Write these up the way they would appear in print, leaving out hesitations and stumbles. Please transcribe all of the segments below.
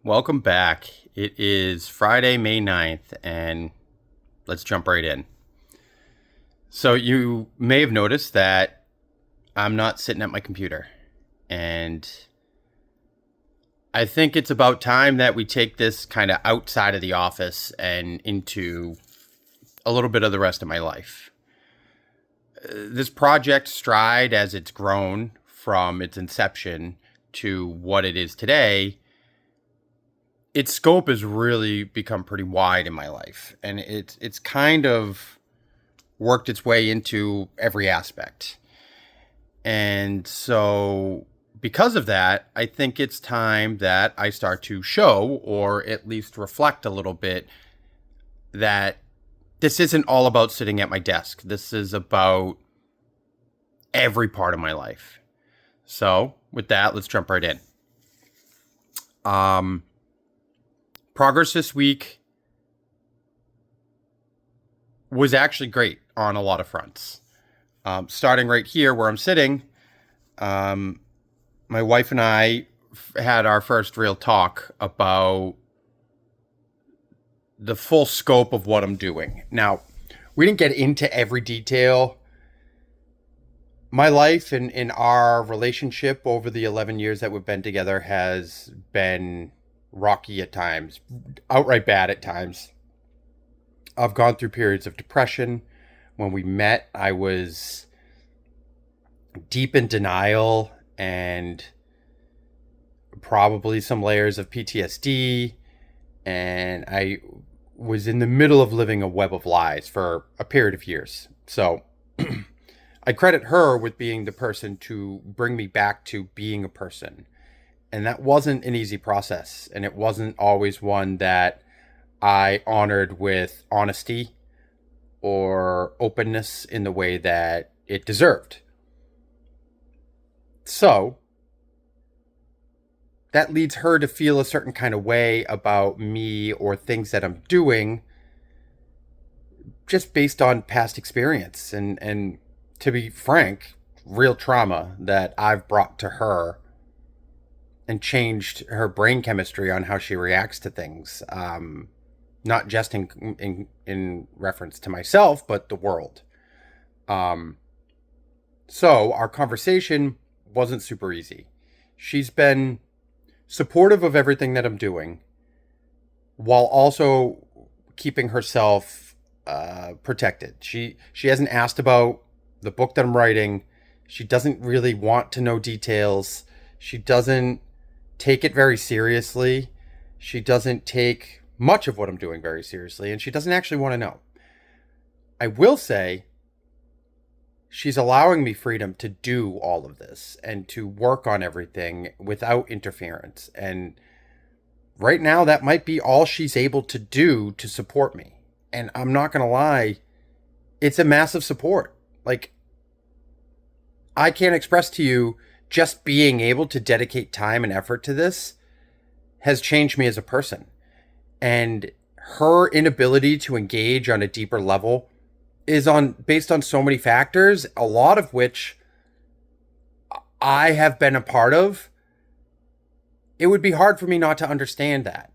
Welcome back. It is Friday, May 9th, and let's jump right in. So, you may have noticed that I'm not sitting at my computer, and I think it's about time that we take this kind of outside of the office and into a little bit of the rest of my life. This project, Stride, as it's grown from its inception to what it is today, its scope has really become pretty wide in my life, and it's kind of worked its way into every aspect. And so because of that, I think it's time that I start to show, or at least reflect a little bit, that this isn't all about sitting at my desk. This is about every part of my life. So with that, let's jump right in. Progress this week was actually great on a lot of fronts. Starting right here where I'm sitting, my wife and I had our first real talk about the full scope of what I'm doing. Now, we didn't get into every detail. My life and in our relationship over the 11 years that we've been together has been rocky at times, outright bad at times. I've gone through periods of depression. When we met, I was deep in denial and probably some layers of PTSD. And I was in the middle of living a web of lies for a period of years. So I credit her with being the person to bring me back to being a person. And that wasn't an easy process. And it wasn't always one that I honored with honesty or openness in the way that it deserved. So that leads her to feel a certain kind of way about me or things that I'm doing just based on past experience and to be frank, real trauma that I've brought to her and changed her brain chemistry on how she reacts to things. Not just in reference to myself, but the world. So our conversation wasn't super easy. She's been supportive of everything that I'm doing, while also keeping herself protected. She hasn't asked about the book that I'm writing. She doesn't really want to know details. She doesn't take it very seriously. She doesn't take much of what I'm doing very seriously, and she doesn't actually want to know. I will say she's allowing me freedom to do all of this and to work on everything without interference. And right now, that might be all she's able to do to support me. And I'm not going to lie, it's a massive support. Like, I can't express to you, just being able to dedicate time and effort to this has changed me as a person. And her inability to engage on a deeper level is based on so many factors, a lot of which I have been a part of. It would be hard for me not to understand that.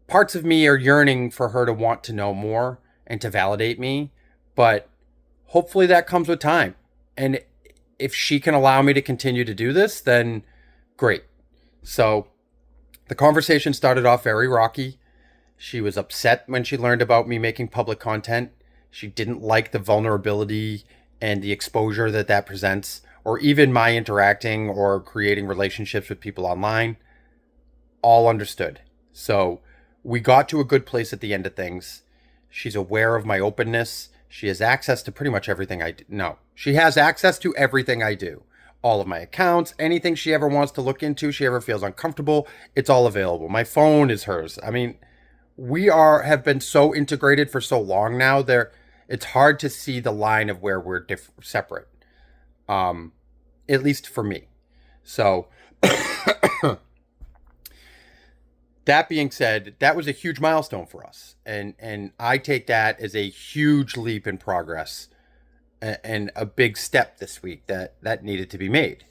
Parts of me are yearning for her to want to know more and to validate me, but hopefully that comes with time. And if she can allow me to continue to do this, then great. So the conversation started off very rocky. She was upset when she learned about me making public content. She didn't like the vulnerability and the exposure that presents, or even my interacting or creating relationships with people online. All understood. So we got to a good place at the end of things. She's aware of my openness. She has access to pretty much everything I do. No, she has access to everything I do. All of my accounts, anything she ever wants to look into, she ever feels uncomfortable, it's all available. My phone is hers. I mean, have been so integrated for so long now. It's hard to see the line of where we're separate. At least for me. So that being said, that was a huge milestone for us. And I take that as a huge leap in progress and a big step this week that needed to be made.